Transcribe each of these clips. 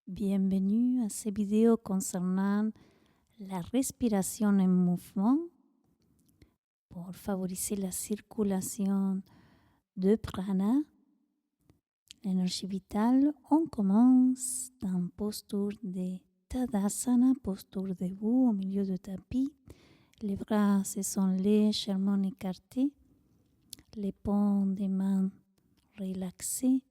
Bienvenue à ces vidéos concernant la respiration en mouvement pour favoriser la circulation de prana, l'énergie vitale. On commence dans posture de Tadasana, posture debout au milieu du tapis. Les bras se sont légèrement écartés, les paumes des mains relaxées.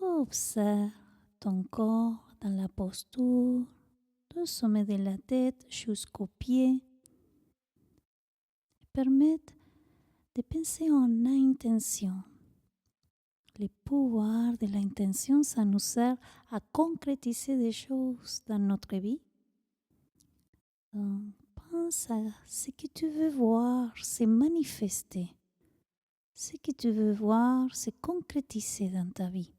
Observe ton corps dans la posture, du sommet de la tête jusqu'aux pieds. Permettre de penser en intention. Le pouvoir de l'intention, ça nous sert à concrétiser des choses dans notre vie. Donc, pense à ce que tu veux voir se manifester, ce que tu veux voir se concrétiser dans ta vie.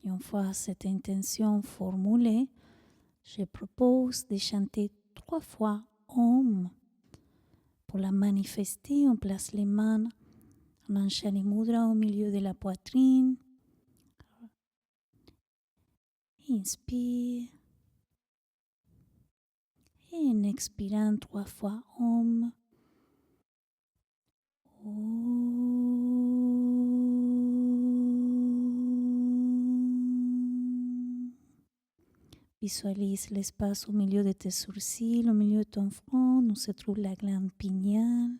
Et une fois cette intention formulée, je propose de chanter 3 fois Om. Pour la manifester, on place les mains en Anjali Mudra au milieu de la poitrine. Inspire. Et en expirant 3 fois Om. Visualise l'espace au milieu de tes sourcils, au milieu de ton front, où se trouve la glande pinéale,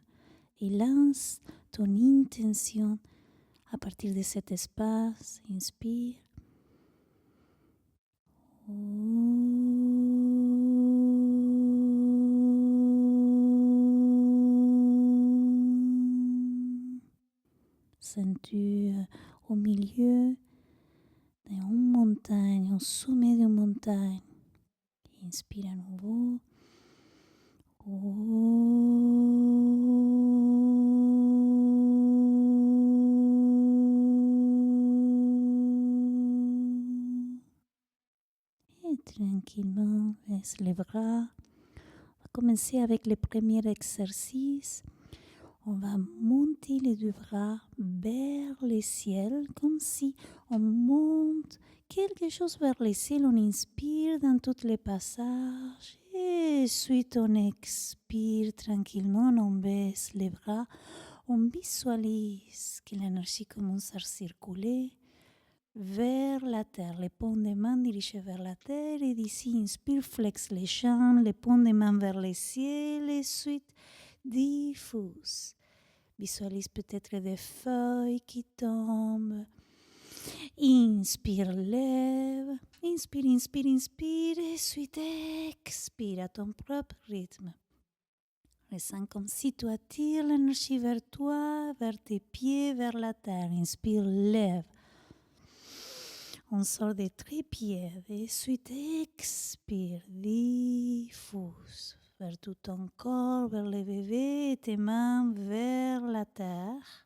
et lance ton intention à partir de cet espace. Inspire. Sens-tu au milieu d'une montagne, au sommet d'une montagne. Inspire à nouveau. Et tranquillement, laisse les bras. On va commencer avec le premier exercice. On va monter les 2 bras vers le ciel, comme si on monte quelque chose vers le ciel. On inspire dans tous les passages et ensuite on expire tranquillement. On baisse les bras. On visualise que l'énergie commence à circuler vers la terre. Les paumes des mains dirigées vers la terre. Et d'ici, inspire, flex les jambes, les paumes des mains vers le ciel. Et ensuite, diffuse. Visualise peut-être des feuilles qui tombent. Inspire, lève. Inspire, inspire, inspire. Et ensuite, expire à ton propre rythme. Ressens comme si tu attires l'énergie vers toi, vers tes pieds, vers la terre. Inspire, lève. On sort des trépieds. Et ensuite, expire, diffuse. Vers tout ton corps, vers le bébé et tes mains vers la terre.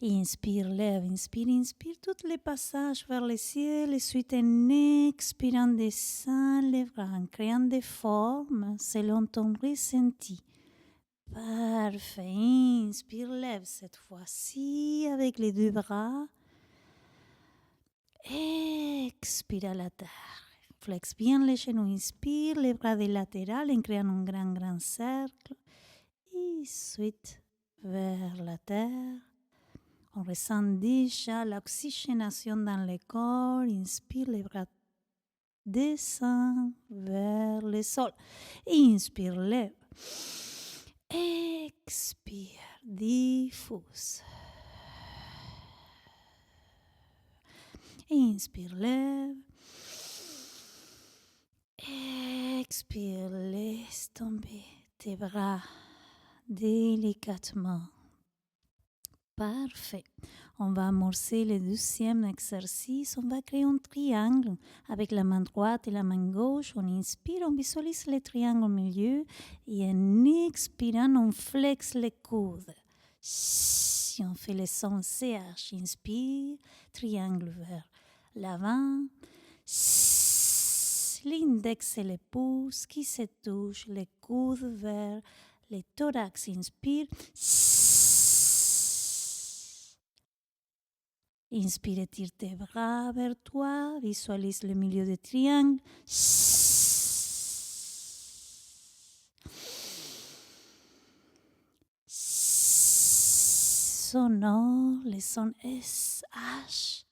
Inspire, lève, inspire, inspire tous les passages vers le ciel. Et ensuite, en expirant, descends les bras, en créant des formes selon ton ressenti. Parfait. Inspire, lève cette fois-ci avec les 2 bras. Expire à la terre. Flex bien les genoux. Inspire, les bras des latérales en créant un grand cercle. Et ensuite, vers la terre. On ressent déjà l'oxygénation dans le corps. Inspire, les bras descendent vers le sol. Inspire, lève. Expire, diffuse. Inspire, lève. Expire, laisse tomber tes bras délicatement. Parfait. On va amorcer le 2e exercice. On va créer un triangle avec la main droite et la main gauche. On inspire, on visualise le triangle au milieu. Et en expirant, on flexe les coudes. On fait le son CH. Inspire, triangle vers l'avant. L'index et le pouce qui se touchent, les coudes vers le thorax. Inspire. Inspire, tire tes bras vers toi. Visualise le milieu du triangle. Sonore, les sons S, H.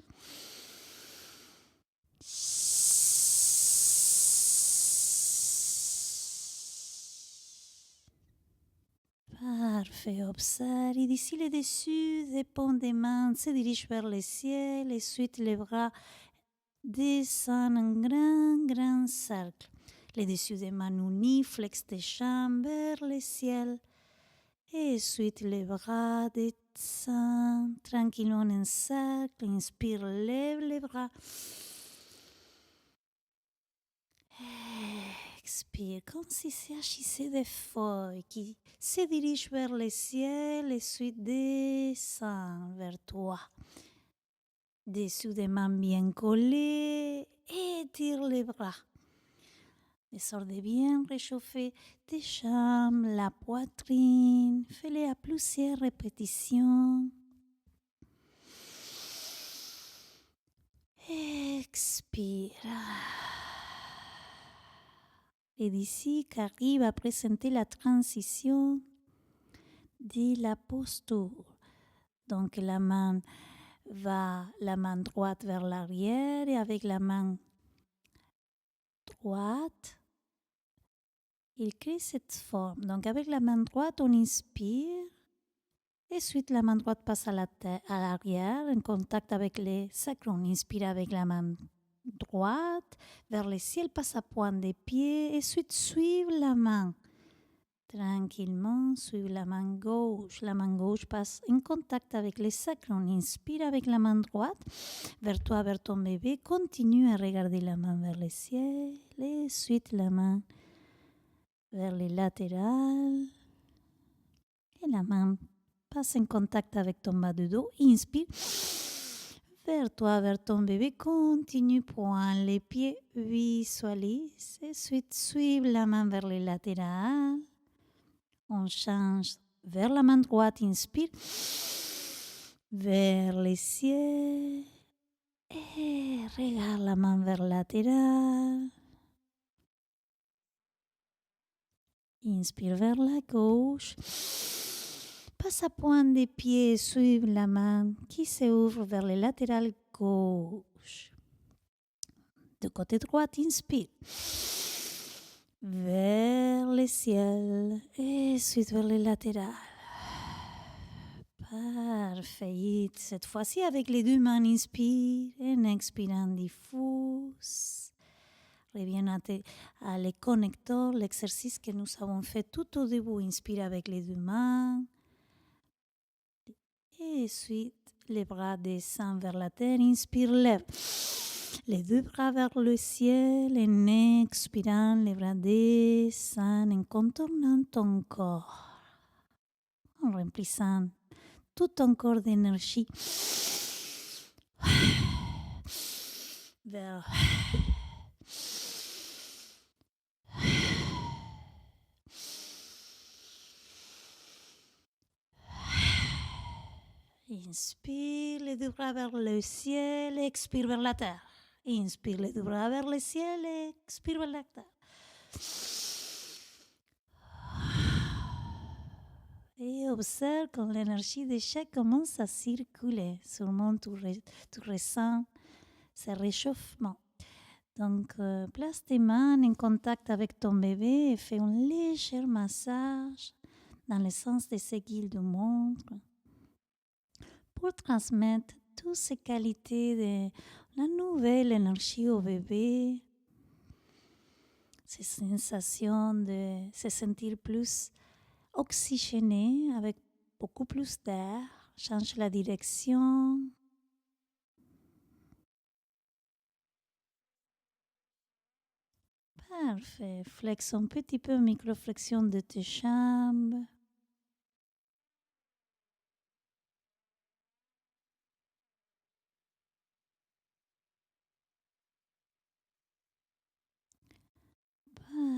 Parfait, observe. Et d'ici le dessus des paumes des mains se dirige vers le ciel. Et ensuite, les bras descendent en grand cercle. Les dessus des mains unis, flex tes jambes vers le ciel. Et ensuite, les bras descendent tranquillement en cercle. Inspire, lève les bras. Expire, comme si s'agissait des feuilles qui se dirigent vers le ciel et ensuite descendent vers toi. Dessous des mains bien collées, étire les bras. Descendez bien réchauffer tes jambes, la poitrine. Fais-le à plusieurs répétitions. Expire. Et d'ici qu'arrive à présenter la transition de la posture. Donc la main droite vers l'arrière et avec la main droite, il crée cette forme. Donc avec la main droite, on inspire et ensuite la main droite passe à l'arrière en contact avec les sacres. On inspire avec la main droite vers le ciel, passe à pointe des pieds et ensuite suivre la main. Tranquillement, suivre la main gauche. La main gauche passe en contact avec les sacres. On inspire avec la main droite vers toi, vers ton bébé. Continue à regarder la main vers le ciel. Et ensuite la main vers les latérales. Et la main passe en contact avec ton bas de dos. Inspire vers toi, vers ton bébé. Continue, pointe les pieds. Visualise. Et ensuite, suivre la main vers les latérales. On change vers la main droite, inspire, vers le ciel et regarde la main vers latéral. Inspire vers la gauche. Passe à pointe des pieds, suive la main qui s'ouvre vers le latéral gauche. De côté droit, inspire. Vers le ciel et ensuite vers le latéral. Parfait. Cette fois-ci, avec les deux mains, inspire. En expirant, diffuse. Reviens à les connecteurs, l'exercice que nous avons fait tout au début. Inspire avec les deux mains. Et ensuite, les bras descendent vers la terre. Inspire, lève. Les deux bras vers le ciel. En expirant, les bras descendent en contournant ton corps. En remplissant tout ton corps d'énergie. Vers inspire les deux bras vers le ciel, expire vers la terre. Inspire les deux bras vers le ciel, expire vers la terre. Et observe quand l'énergie de chaque commence à circuler. Sûrement tu ressens ce réchauffement. Donc, place tes mains en contact avec ton bébé et fais un léger massage dans le sens des aiguilles de montre pour transmettre toutes ces qualités de la nouvelle énergie au bébé, ces sensations de se sentir plus oxygéné avec beaucoup plus d'air. Change la direction. Parfait. Flexe un petit peu, micro-flexion de tes jambes.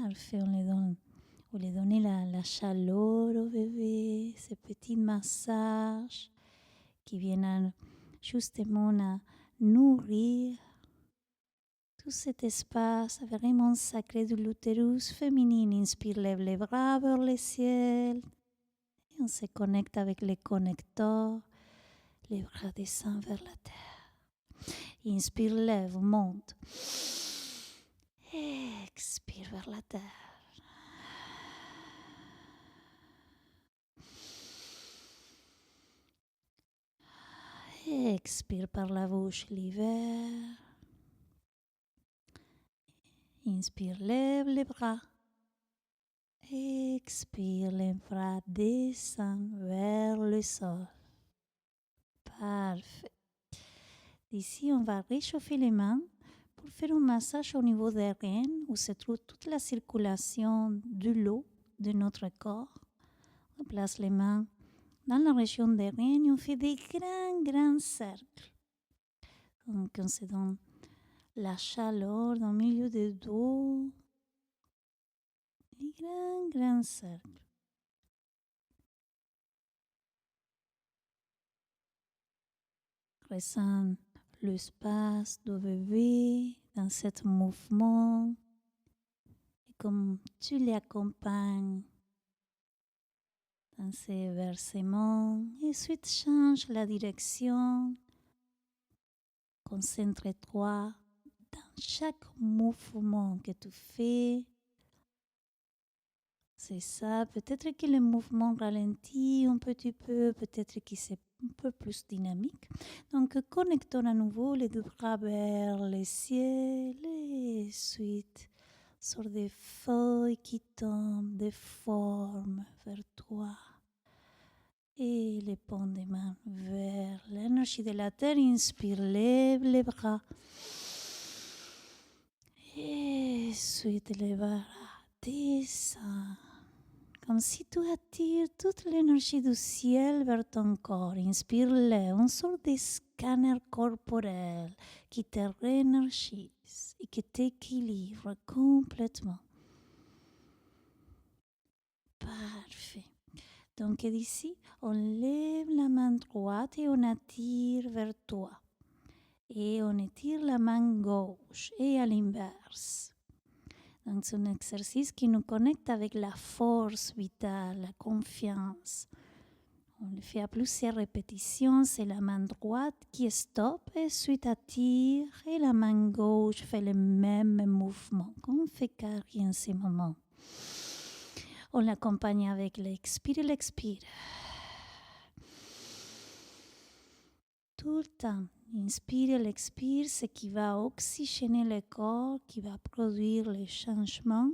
Parfait. On lui donne la chaleur au bébé, ces petits massages qui viennent justement à nourrir tout cet espace vraiment sacré de l'utérus féminin. Inspire, lève les bras vers le ciel. Et on se connecte avec les connecteurs. Les bras descendent vers la terre. Inspire, lève, monte. Expire vers la terre. Expire par la bouche l'hiver. Inspire, lève les bras. Expire, les bras descendent vers le sol. Parfait. Ici, on va réchauffer les mains pour faire un massage au niveau des reins où se trouve toute la circulation de l'eau de notre corps. On place les mains dans la région des reins et on fait des grands cercles. Donc, on se donne la chaleur dans le milieu du dos. Des grands cercles. Ressens l'espace du bébé dans ce mouvement et comme tu l'accompagnes dans ces versements et ensuite change la direction. Concentre-toi dans chaque mouvement que tu fais. C'est ça, peut-être que le mouvement ralentit un petit peu, peut-être que c'est un peu plus dynamique. Donc, connectons à nouveau les deux bras vers le ciel et ensuite sur des feuilles qui tombent, des formes vers toi. Et les paumes des mains vers l'énergie de la terre. Inspire, lève les bras. Et ensuite, les bras descendent. Comme si tu attires toute l'énergie du ciel vers ton corps. Inspire-le, une sorte de scanner corporel qui te réénergise et qui t'équilibre complètement. Parfait. Donc d'ici, on lève la main droite et on attire vers toi. Et on étire la main gauche et à l'inverse. Donc, c'est un exercice qui nous connecte avec la force vitale, la confiance. On le fait à plusieurs répétitions. C'est la main droite qui stoppe et ensuite attire. Et la main gauche fait le même mouvement qu'on fait Carrie en ce moment. On l'accompagne avec l'expire et l'expire. Tout le temps. Inspire et l'expire, ce qui va oxygéner le corps, qui va produire le changement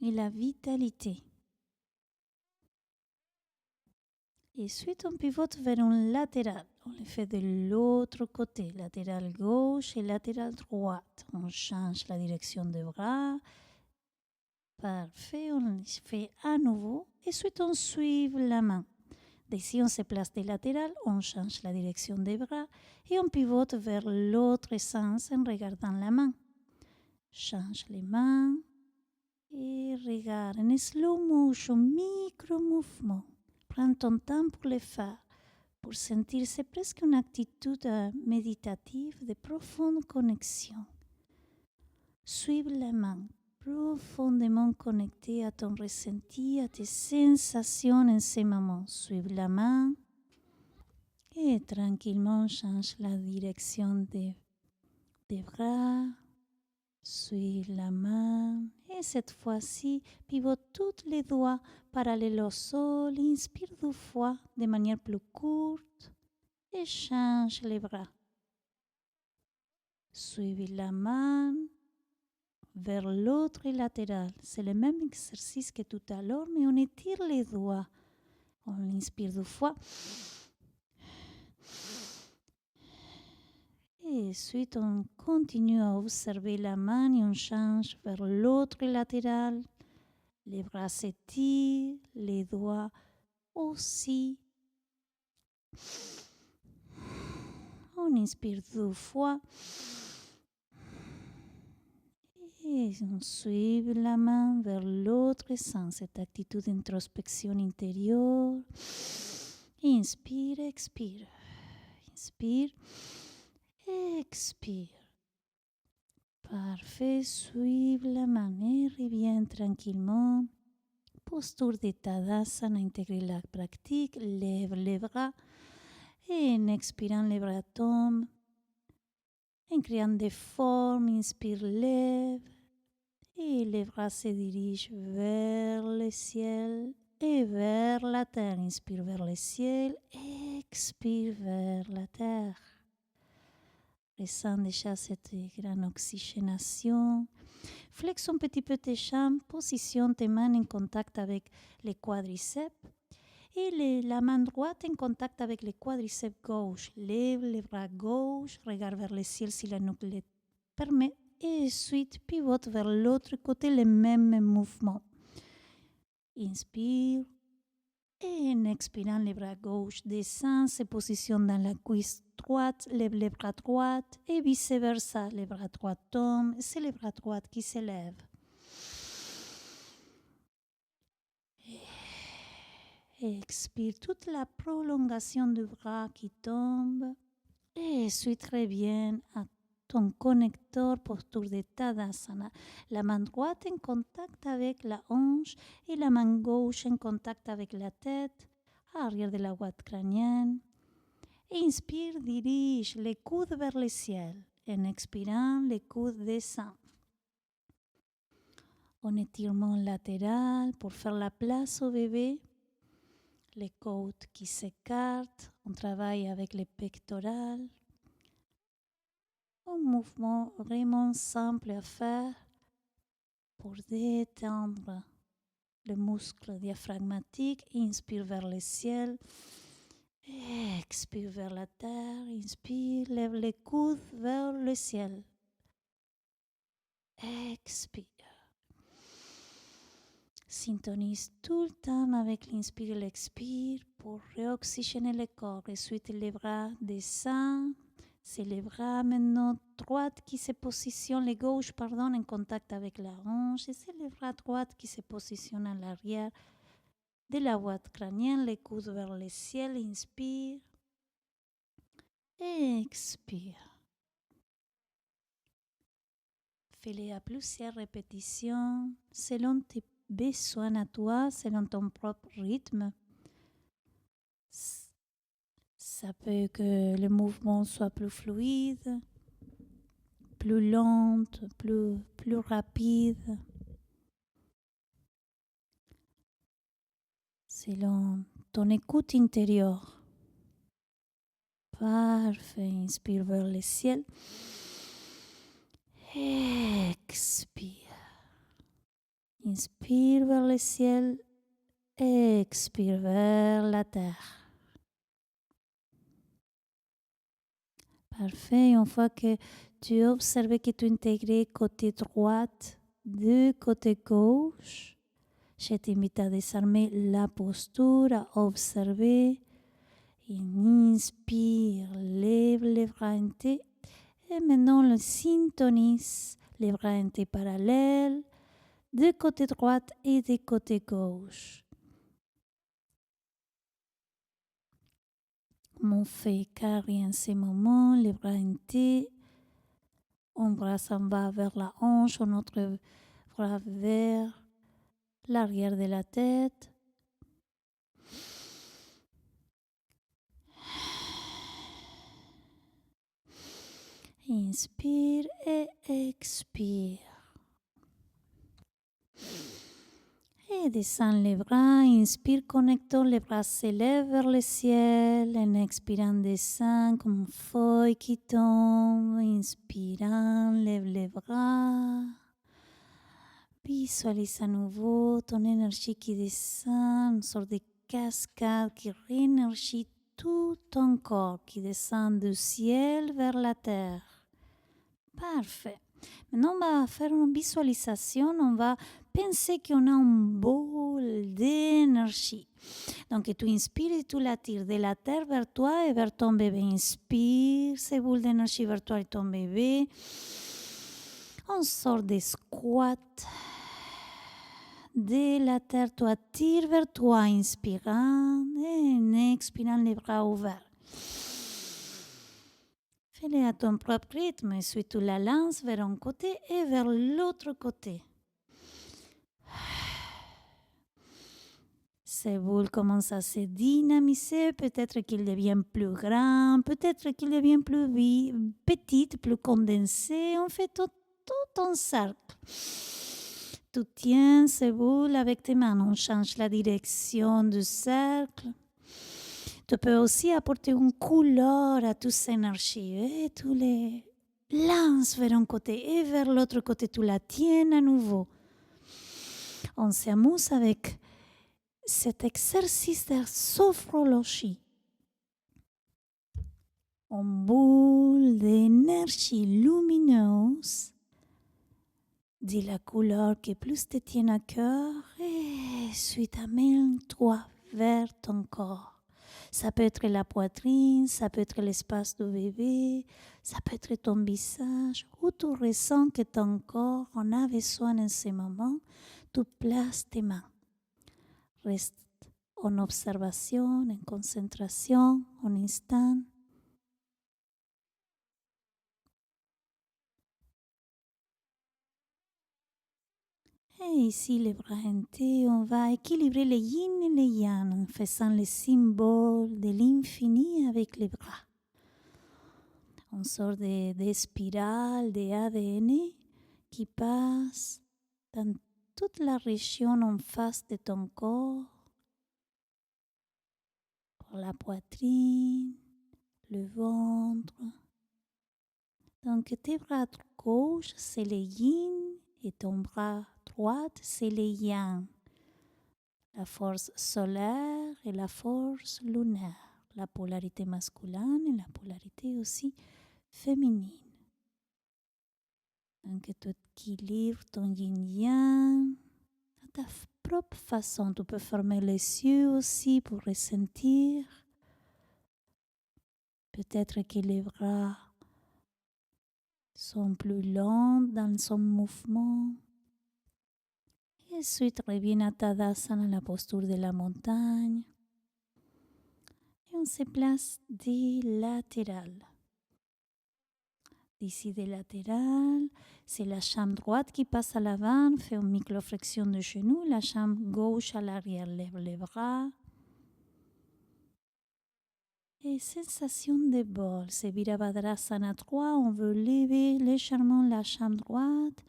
et la vitalité. Et ensuite, on pivote vers un latéral. On le fait de l'autre côté, latéral gauche et latéral droite. On change la direction des bras. Parfait, on le fait à nouveau. Et ensuite, on suit la main. D'ici, on se place des latérales, on change la direction des bras et on pivote vers l'autre sens en regardant la main. Change les mains et regarde en slow motion, micro-mouvement. Prends ton temps pour le faire, pour sentir, c'est presque une attitude méditative de profonde connexion. Suive la main, profondément connecté à ton ressenti, à tes sensations en ce moment. Suive la main et tranquillement change la direction des bras. Suive la main et cette fois-ci, pivote tous les doigts parallèles au sol. Inspire 2 fois de manière plus courte et change les bras. Suivez la main vers l'autre latéral. C'est le même exercice que tout à l'heure, mais on étire les doigts. On inspire 2 fois. Et ensuite, on continue à observer la main et on change vers l'autre latéral. Les bras s'étirent, les doigts aussi. On inspire 2 fois. Et on suit la main vers l'autre sens, cette attitude d'introspection intérieure. Inspire, expire. Inspire, expire. Parfait, suivez la main et reviens tranquillement. Posture de Tadasana, intégrer la pratique, lève les bras et en expirant les bras tombent. En créant des formes, inspire, lève et les bras se dirigent vers le ciel et vers la terre. Inspire vers le ciel, expire vers la terre. Ressens déjà cette grande oxygénation. Flexe un petit peu tes jambes, positionne tes mains en contact avec les quadriceps et la main droite en contact avec les quadriceps gauche. Lève les bras gauche, regarde vers le ciel si la nuque le permet et ensuite pivote vers l'autre côté le même mouvement. Inspire et en expirant les bras gauche descend, se positionne dans la cuisse droite, lève les bras droits et vice-versa. Les bras droits tombent et c'est les bras droits qui s'élèvent. Expire toute la prolongation du bras qui tombe et ensuite reviens à ton connecteur posture de Tadasana. La main droite en contact avec la hanche et la main gauche en contact avec la tête, arrière de la boîte crânienne. Inspire, dirige les coudes vers le ciel. En expirant, les coudes descendent. En étirement latéral pour faire la place au bébé. Les côtes qui s'écartent. On travaille avec les pectorales. Un mouvement vraiment simple à faire pour détendre le muscle diaphragmatique. Inspire vers le ciel. Expire vers la terre. Inspire, lève les coudes vers le ciel. Expire. Syntonise tout le temps avec l'inspire et l'expire pour réoxygéner le corps. Ensuite, les bras descendent. C'est les bras maintenant droites qui se positionnent, les gauches, en contact avec la hanche. Et c'est les bras droites qui se positionnent à l'arrière de la boîte crânienne, les coudes vers le ciel. Inspire. Expire. Fais-le à plusieurs répétitions selon tes besoin à toi, selon ton propre rythme. Ça peut que le mouvement soit plus fluide, plus lent, plus rapide. Selon ton écoute intérieure. Parfait. Inspire vers le ciel. Expire. Inspire vers le ciel. Expire vers la terre. Parfait. Une fois que tu observes que tu intègres côté droit du côté gauche, je t'invite à désarmer la posture, à observer. Inspire, lève les bras entiers. Et maintenant, le syntonise les bras entiers parallèles du côté droit et du côté gauche. On fait carré en ce moment, les bras entiers. Un bras s'en va vers la hanche, un autre bras vers l'arrière de la tête. Inspire et expire. Et descend les bras, inspire, connectons les bras s'élèvent vers le ciel. En expirant, descend comme une feuille qui tombe. Inspirant, lève les bras. Visualise à nouveau ton énergie qui descend, une sorte de cascade qui réénergie tout ton corps, qui descend du ciel vers la terre. Parfait. Maintenant, on va faire une visualisation. On va penser qu'on a un bol d'énergie. Donc, tu inspires et tu l'attires de la terre vers toi et vers ton bébé. Inspire ces boules d'énergie vers toi et ton bébé. On sort des squats, de la terre. Tu attires vers toi, inspirant et en expirant les bras ouverts. Fais-le à ton propre rythme et suis tu la lance vers un côté et vers l'autre côté. Ces boules commencent à se dynamiser, peut-être qu'il devient plus grand, peut-être qu'il devient plus petite, plus condensé. On fait tout en cercle. Tu tiens ces boules avec tes mains, on change la direction du cercle. Tu peux aussi apporter une couleur à toutes ces énergies et tu les lances vers un côté et vers l'autre côté, tu la tiens à nouveau. On s'amuse avec cet exercice de sophrologie. Une boule d'énergie lumineuse de la couleur qui plus te tient à cœur et ensuite amène-toi vers ton corps. Ça peut être la poitrine, ça peut être l'espace du bébé, ça peut être ton visage, où tu ressens que ton corps en a besoin en ce moment. Tu places tes mains. Reste en observation, en concentration, un instant. Et ici, les bras entiers, on va équilibrer les yin et les yang en faisant le symbole de l'infini avec les bras. On sort des spirales d'ADN qui passent dans toute la région en face de ton corps, pour la poitrine, le ventre. Donc tes bras gauche, c'est le yin et ton bras droit, c'est le yang. La force solaire et la force lunaire. La polarité masculine et la polarité aussi féminine. Donc tu équilibres ton yin-yang à ta propre façon. Tu peux fermer les yeux aussi pour ressentir. Peut-être que les bras sont plus lents dans son mouvement. Et ensuite, reviens à Tadasana, la posture de la montagne. Et on se place des latérales. D'ici des latérales, c'est la jambe droite qui passe à l'avant, fait une micro-flexion de genou, la jambe gauche à l'arrière, lève les bras. Et sensation de bol, c'est Virabhadrasana 3, on veut lever légèrement la jambe droite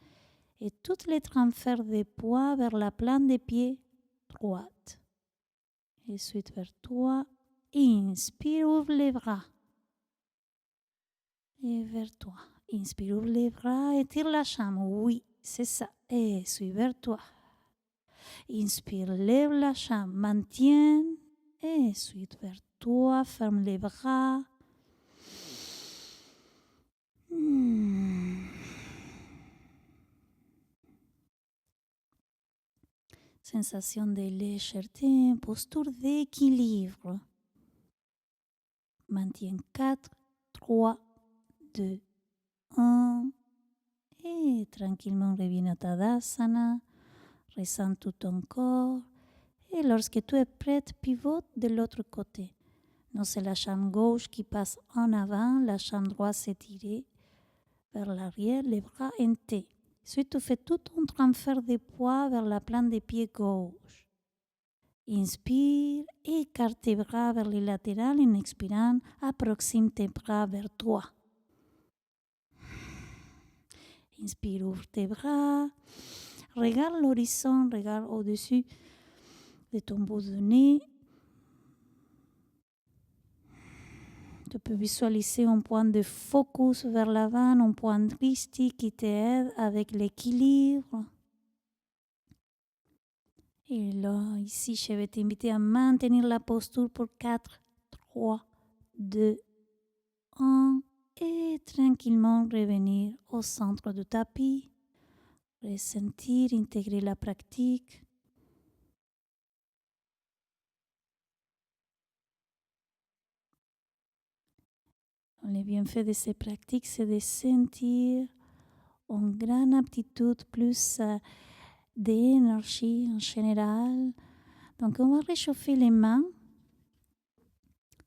et toutes les transferts de poids vers la plante des pieds droite. Et ensuite vers toi, inspire, ouvre les bras. Et vers toi. Inspire, ouvre les bras, étire la jambe. Oui, c'est ça. Et suis vers toi. Inspire, lève la jambe, maintiens. Et ensuite vers toi, ferme les bras. Sensation de légèreté, posture d'équilibre. Maintiens 4, 3, 2, 1. Et tranquillement reviens à Tadasana. Ressens tout ton corps. Et lorsque tu es prête, pivote de l'autre côté. Non, c'est la jambe gauche qui passe en avant, la jambe droite s'étire vers l'arrière, les bras en T. Ensuite, tu fais tout ton transfert de poids vers la plante des pieds gauche. Inspire, écarte tes bras vers les latérales. En expirant, approxime tes bras vers toi. Inspire, ouvre tes bras. Regarde l'horizon, regarde au-dessus de ton bout de nez. Tu peux visualiser un point de focus vers l'avant, un point drishti qui t'aide avec l'équilibre. Et là, ici, je vais t'inviter à maintenir la posture pour 4, 3, 2, 1 et tranquillement revenir au centre du tapis. Ressentir, intégrer la pratique. Le bienfait de ces pratiques, c'est de sentir une grande aptitude plus d'énergie en général. Donc, on va réchauffer les mains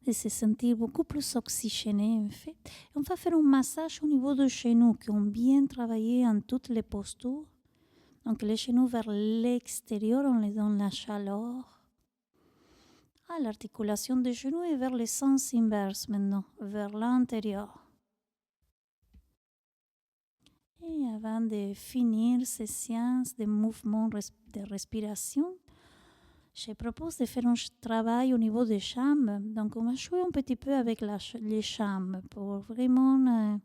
et se sentir beaucoup plus oxygéné, en fait. Et on va faire un massage au niveau des genoux qui ont bien travaillé en toutes les postures. Donc, les genoux vers l'extérieur, on les donne la chaleur. L'articulation des genoux est vers le sens inverse maintenant, vers l'intérieur. Et avant de finir ces séances de mouvements de respiration, je propose de faire un travail au niveau des jambes. Donc, on va jouer un petit peu avec les jambes pour vraiment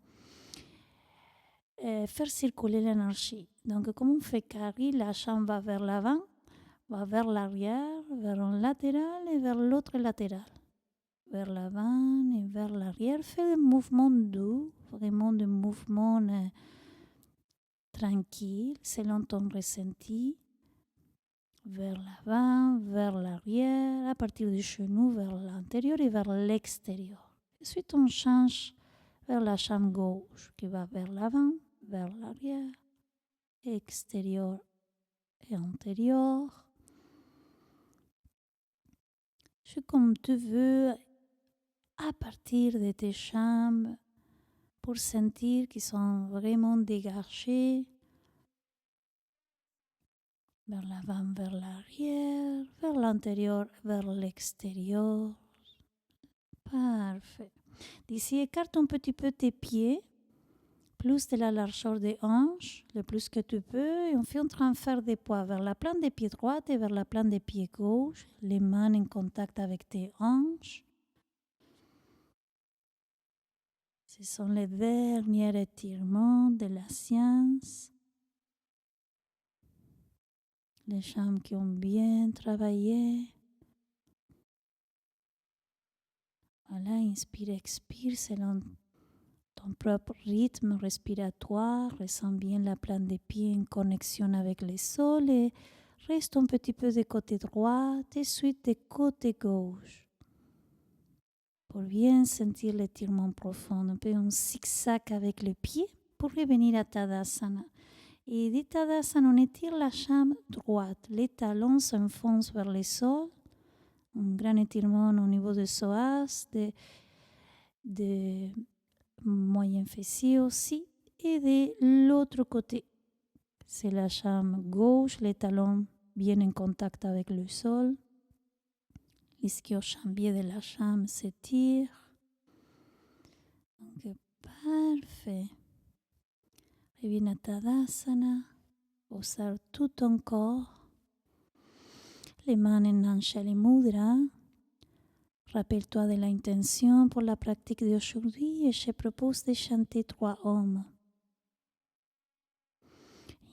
faire circuler l'énergie. Donc, comme on fait carré, la jambe va vers l'avant, va vers l'arrière, vers un latéral et vers l'autre latéral. Vers l'avant et vers l'arrière. Fais des mouvements doux, vraiment des mouvements tranquilles, selon ton ressenti. Vers l'avant, vers l'arrière, à partir du genou, vers l'intérieur et vers l'extérieur. Ensuite, on change vers la jambe gauche qui va vers l'avant, vers l'arrière, extérieur et intérieur. C'est comme tu veux, à partir de tes jambes, pour sentir qu'ils sont vraiment dégagés. Vers l'avant, vers l'arrière, vers l'intérieur, vers l'extérieur. Parfait. D'ici, écarte un petit peu tes pieds, plus de la largeur des hanches, le plus que tu peux. Et on fait un transfert des poids vers la plante des pieds droite et vers la plante des pieds gauche. Les mains en contact avec tes hanches. Ce sont les derniers étirements de la séance. Les jambes qui ont bien travaillé. Voilà, inspire, expire selon ton propre rythme respiratoire. Ressens bien la plante des pieds en connexion avec le sol et reste un petit peu de côté droit et ensuite de côté gauche. Pour bien sentir l'étirement profond, un peu un zigzag avec les pieds pour revenir à Tadasana. Et de Tadasana, on étire la jambe droite. Les talons s'enfoncent vers le sol. Un grand étirement au niveau des psoas, de moyen fessier aussi. Et de l'autre côté, c'est la jambe gauche, les talons bien en contact avec le sol. L'ischio-jambier de la jambe s'étire. Donc, parfait. Reviens à Tadasana. Observe tout ton corps. Les mains en Anjali Mudra. Rappelle-toi de l'intention pour la pratique d'aujourd'hui et je propose de chanter 3 Om.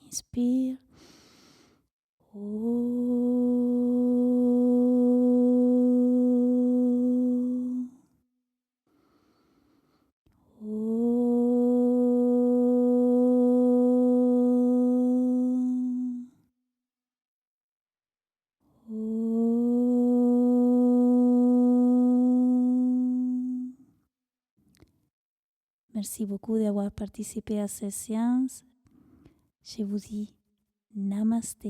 Inspire. Merci beaucoup d'avoir participé à cette séance. Je vous dis Namaste.